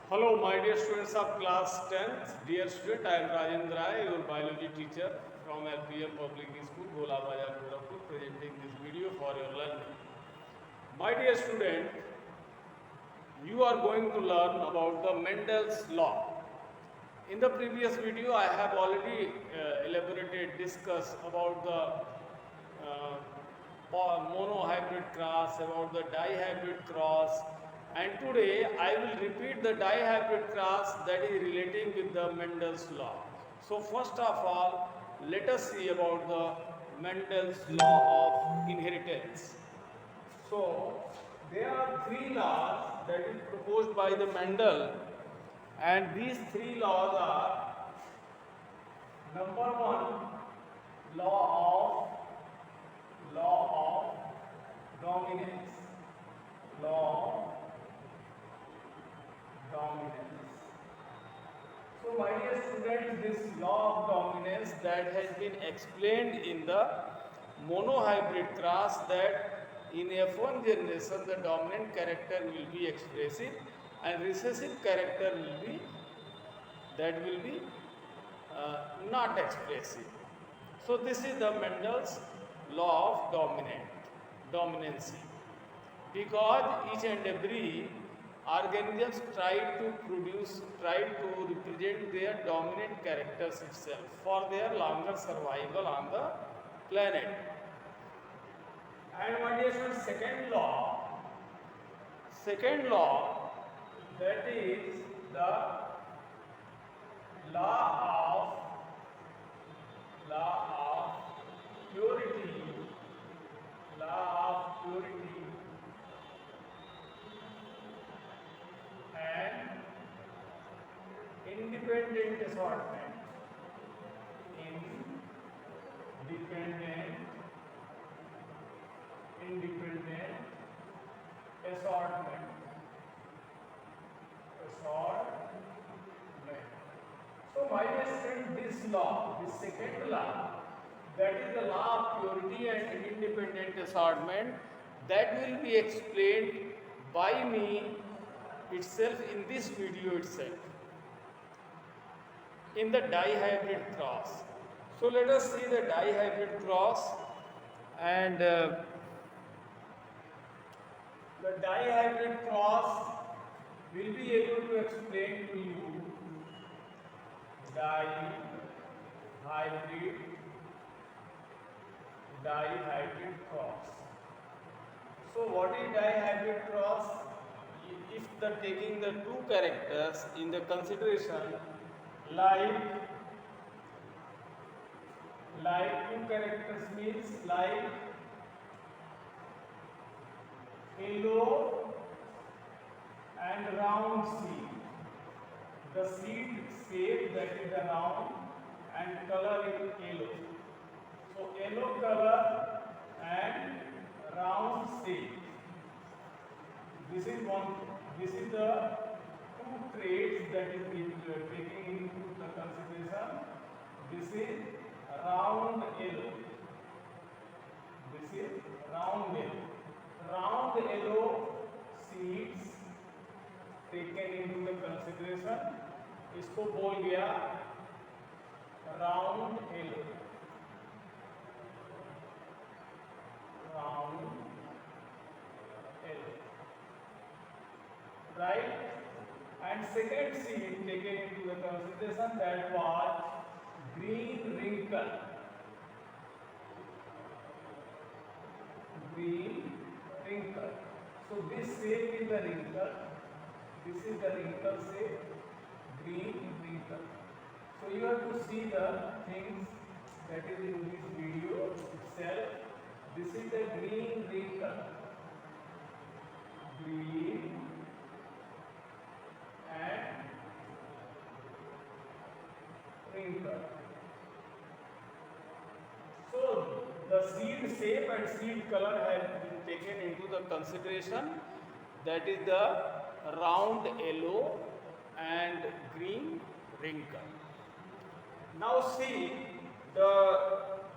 Hello, my dear students of class 10th. Dear student, I am Rajendra Rai, your biology teacher from LPM Public School, Bhola Bazar, Gorakhpur, presenting this video for your learning. My dear student, you are going to learn about the Mendel's law. In the previous video, I have already discussed about the monohybrid cross, about the dihybrid cross, and today I will repeat the dihybrid cross that is relating with the Mendel's law. So first of all, let us see about the Mendel's law of inheritance. So there are three laws that is proposed by the Mendel, and these three laws are: number one, law of dominance, law of dominance. So my dear students, this law of dominance that has been explained in the monohybrid cross, that in F1 generation the dominant character will be expressive and recessive character will be not expressive. So this is the Mendel's law of dominancy. Because each and every organisms try to represent their dominant characters itself for their longer survival on the planet. And what is the second law, that is the law of purity, law of purity and independent assortment, independent assortment. So my dear student, this second law, that is the law of purity and independent assortment, that will be explained by me itself in this video itself, in the dihybrid cross. So let us see the dihybrid cross, and the dihybrid cross will be able to explain to you dihybrid cross. So what is dihybrid cross? If the taking the two characters in the consideration, like two characters means like yellow and round seed. The seed shape, that is the round, and color is yellow. So yellow color and round seed. This is the two traits that is taking into the consideration. This is round yellow. This is round yellow. Round yellow seeds taken into the consideration, इसको बोल गया round yellow, right? And second seed taken into the consideration, that was green wrinkle. So this shape is the wrinkle. This is the wrinkle shape, green wrinkle. So you have to see the things that is in this video itself. This is the green wrinkle. Green and wrinkle. So the seed shape and seed color have been taken into the consideration, that is the round yellow and green wrinkle. Now see the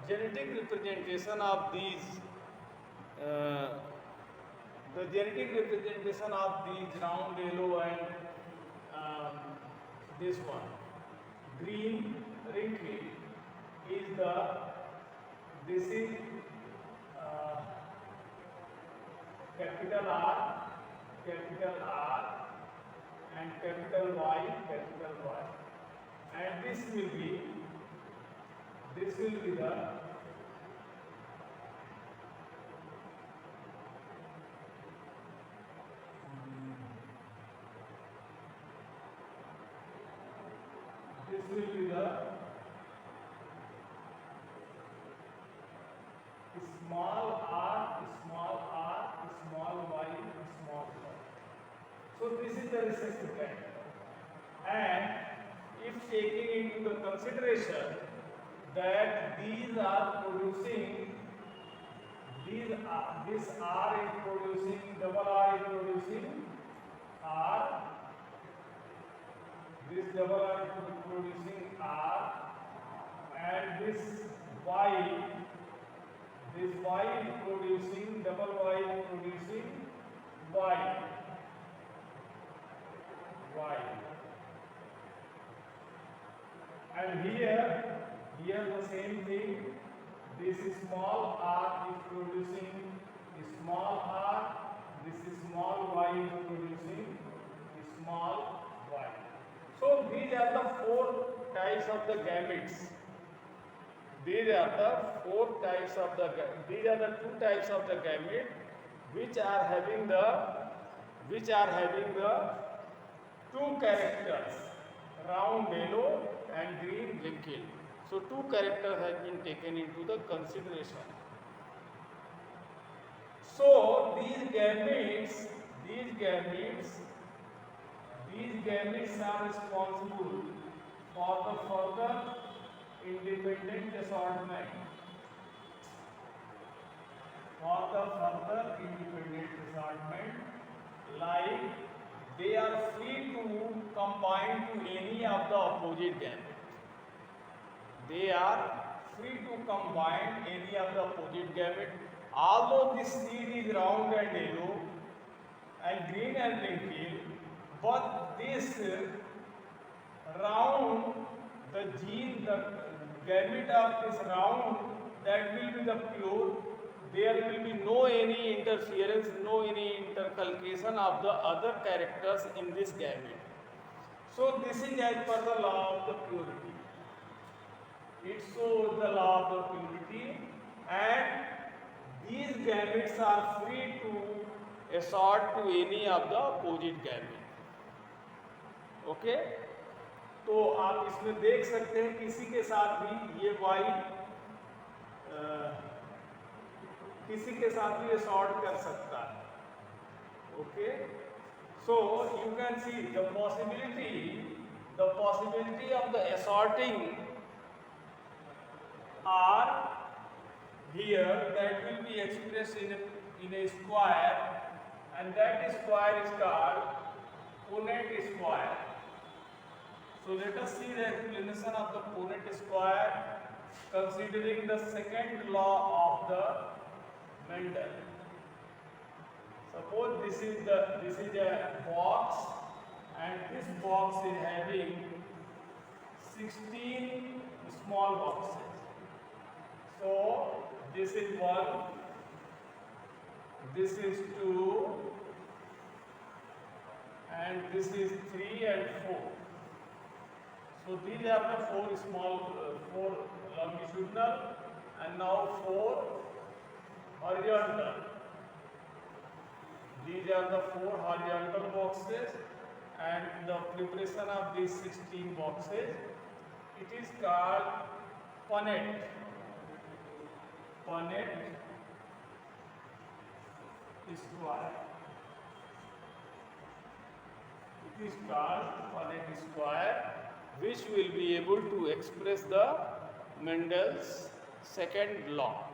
genetic representation of these round yellow and this one. Green wrinkle is the, this is uh, capital R, and capital Y, and this will be the small r, small y, small y. So this is the recessive character. And if taking into the consideration that these are producing, this R is producing, double R is producing R, this double R is producing R, and this Y is producing, double Y is producing Y. And here the same thing, this is small r is producing small r, this is small y is producing small y. So these are the four types of the gametes. These are the two types of the gamete which are having the two characters, round yellow and green wrinkle. So two characters have been taken into the consideration. So these gametes are responsible for the further independent assortment. Like they are free to combine to any of the opposite gamete. Although this seed is round and yellow and green and wrinkled, but this round, the gamete of this round, that will be the pure. There will be no any interference, no any intercalcation of the other characters in this gamete. So this is as per the law of the purity. It shows the law of the purity, and these gametes are free to assort to any of the opposite gamete. Okay, तो आप इसमें देख सकते हैं किसी के साथ भी ये y किसी के साथ भी असॉर्ट कर सकता है. Okay, so you can see the possibility of the assorting are here, that will be expressed in a square, and that square is called Punnett square. So let us see the explanation of the Punnett square considering the second law of the Mendel. Suppose this is a box, and this box is having 16 small boxes. So this is 1, this is 2, and this is 3 and 4. So these are the four longitudinal, and now 4 horizontal. These are the 4 horizontal boxes, and the preparation of these 16 boxes, it is called Punnett square. It is called Punnett square, which will be able to express the Mendel's second law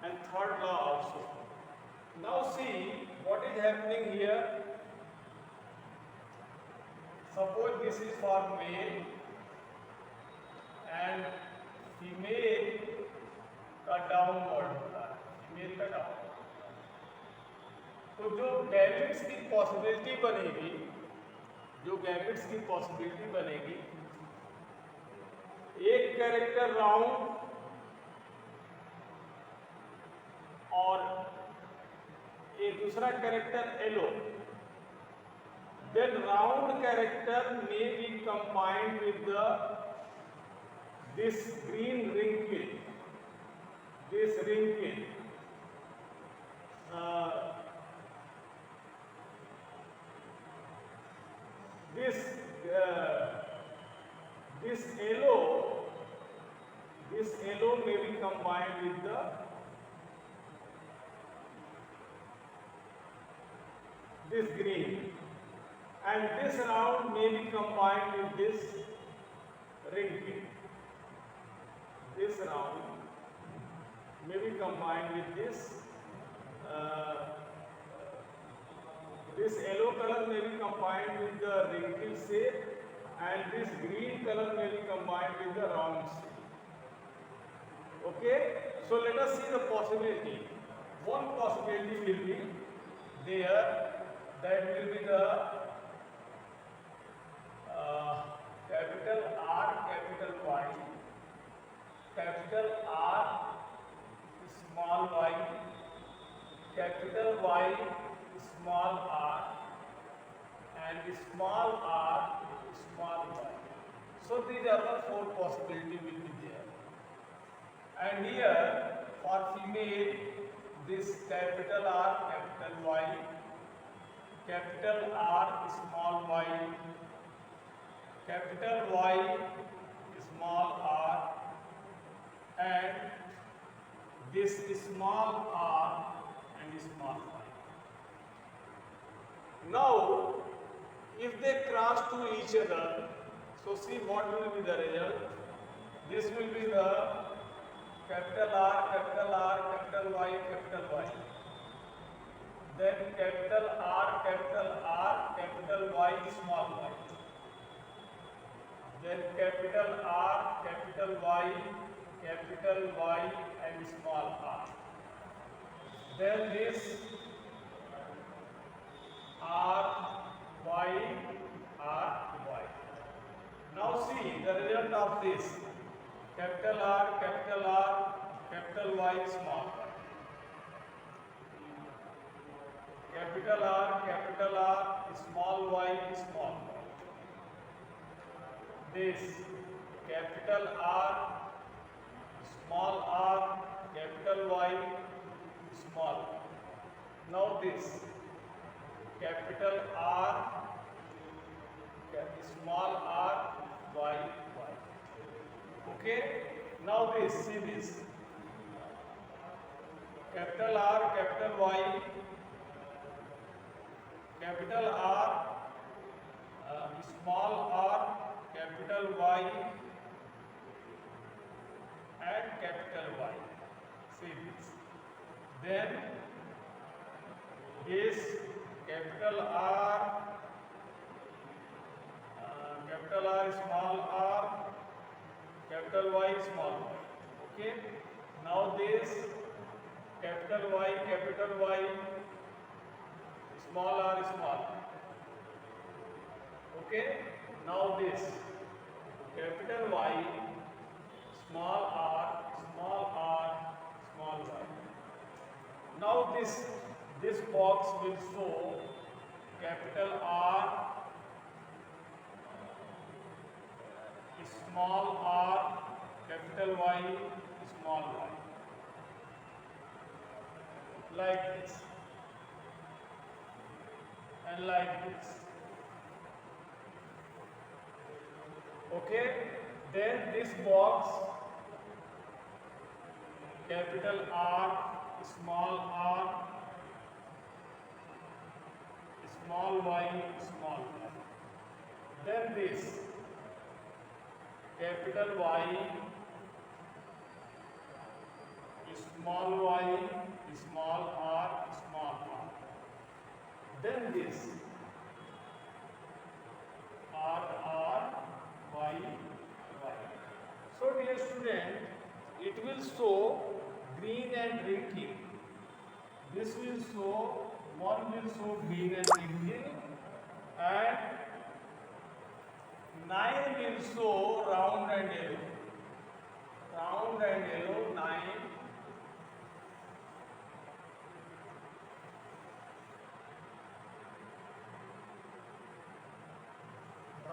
and third law also. Now see what is happening here. Suppose this is for male and female का downward होता है, female का downward. तो जो gametes की possibility बनेगी जो gametes की पॉसिबिलिटी बनेगी, एक कैरेक्टर राउंड और एक दूसरा character yellow, then round character may be combined with this green wrinkle, this wrinkle. This yellow may be combined with this green, and this round may be combined with this wrinkle. This round may be combined with this yellow color may be combined with the wrinkle shape, and this green color may be combined with the round shape. Okay, so let us see the possibility. One possibility will be there, that will be the capital R, capital Y, capital R, small y, capital Y, small r, and small r, small y. So these are the four possibilities will be there. And here for female, this capital R, capital Y, capital R, small y, capital Y, small r, and this small r and small y. Now, if they cross to each other, so see what will be the result. This will be the capital R, capital R, capital Y, capital Y. Then capital R, capital R, capital Y, small y. Then capital R, capital Y, and small r. Then this R, Y, R, Y. Now see the result of this. Capital R, capital R, capital Y, small y. Capital R, small y, small y. This capital R, small r, capital Y, small y. Now this capital R, small r, y, y. Okay? Now this, see this. Capital R, capital Y, capital R, small r, capital Y, and capital Y. See this. Then this capital R, small r, capital Y, small y. Okay. Now this capital Y, small r, small. Okay. Now this capital Y, small r, small y. Now this box will show capital R, small r, capital Y, small y. Like this and like this. Okay, then this box capital R, small y, small y. Then this capital Y, small y, small r, small r. Then this R, Y, Y. So dear student, it will show green and wrinkle. This will show, one will show green and wrinkle, and 9 will show round and yellow. Round and yellow, 9.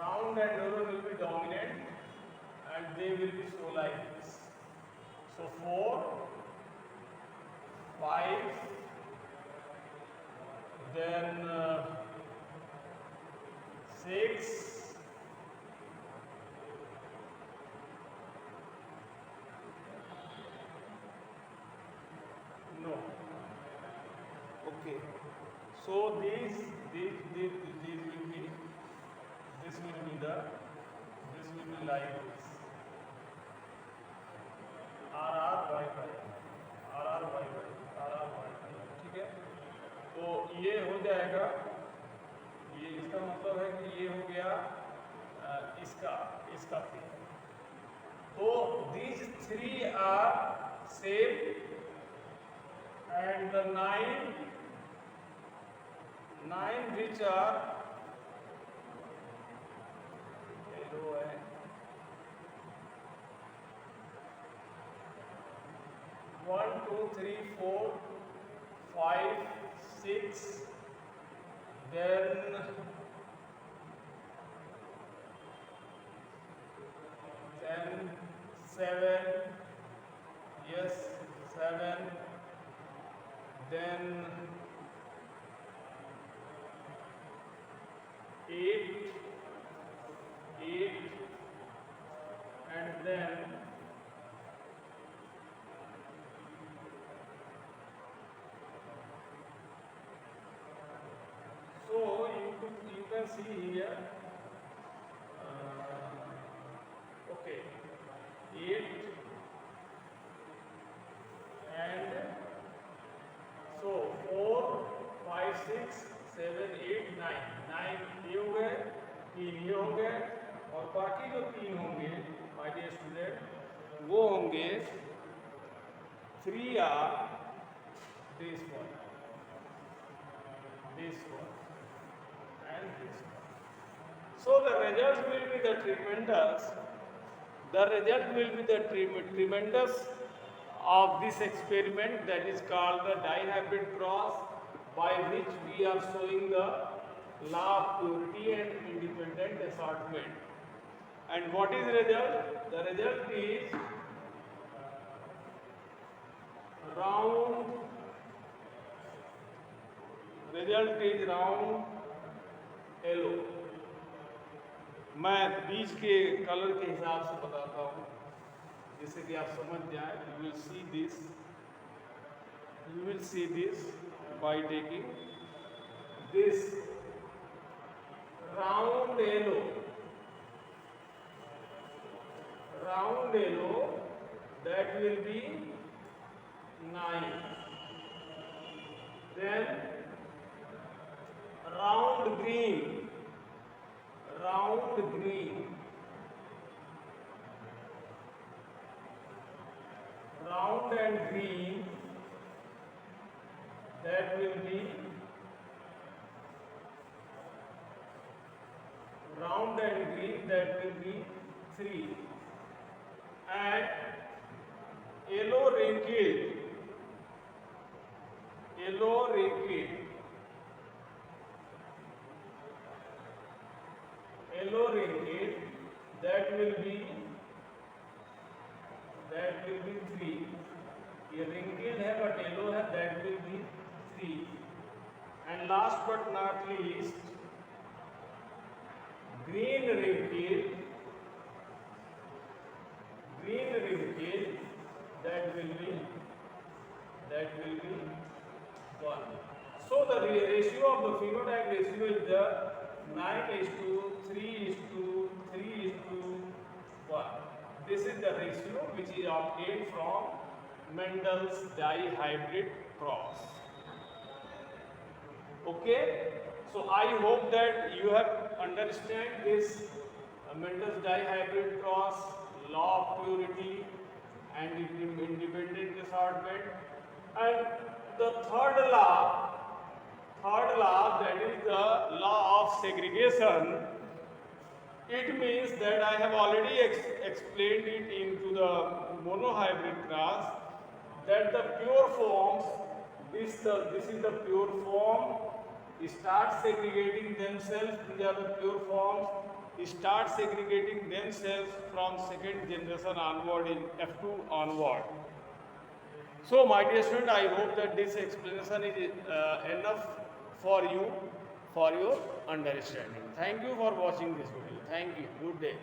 Round and yellow will be dominant and they will be show like this. So 4, 5, then 6, no. Okay. So these will be, this will be like this. RRY, ठीक है। तो ये हो जाएगा, ये इसका मतलब है कि ये हो गया इसका पेयर। तो these 3 are same and the 9 which are yellow है, 1 2 3 4 5 6, then 10 7, yes 7, then 8 and then 'see here, okay, 8 and so 4 5 6 7 8 9 ये हो गए, 3 ये हो गए और बाकी जो 3 होंगे माय डियर स्टूडेंट वो होंगे 3 are this one and this one. So the result will be the tremendous. The result will be the tremendous of this experiment, that is called the dihybrid cross, by which we are showing the law of purity and independent assortment. And what is the result? The result is round. Result is round yellow. मैं बीज के colour के हिसाब से बताता हूँ जिससे कि आप समझ जाएं। You will see this by taking this round yellow, that will be 9. Then round green, round and green, that will be round and green, that will be 3. And yellow wrinkled, that will be 3. ये wrinkled है but yellow है, that will be 3. And last but not least, green wrinkled, that will be 1. So the ratio of the phenotype ratio is the 9:3:1. This is the ratio which is obtained from Mendel's dihybrid cross. Okay, so I hope that you have understand this Mendel's dihybrid cross, law of purity and independent assortment. And the third law, that is the law of segregation. It means that I have already explained it into the monohybrid class that the pure forms, this is the pure form, start segregating themselves, these are the pure forms, start segregating themselves from second generation onward in F2 onward. So my dear student, I hope that this explanation is enough for you, for your understanding. Thank you for watching this video. Thank you. Good day.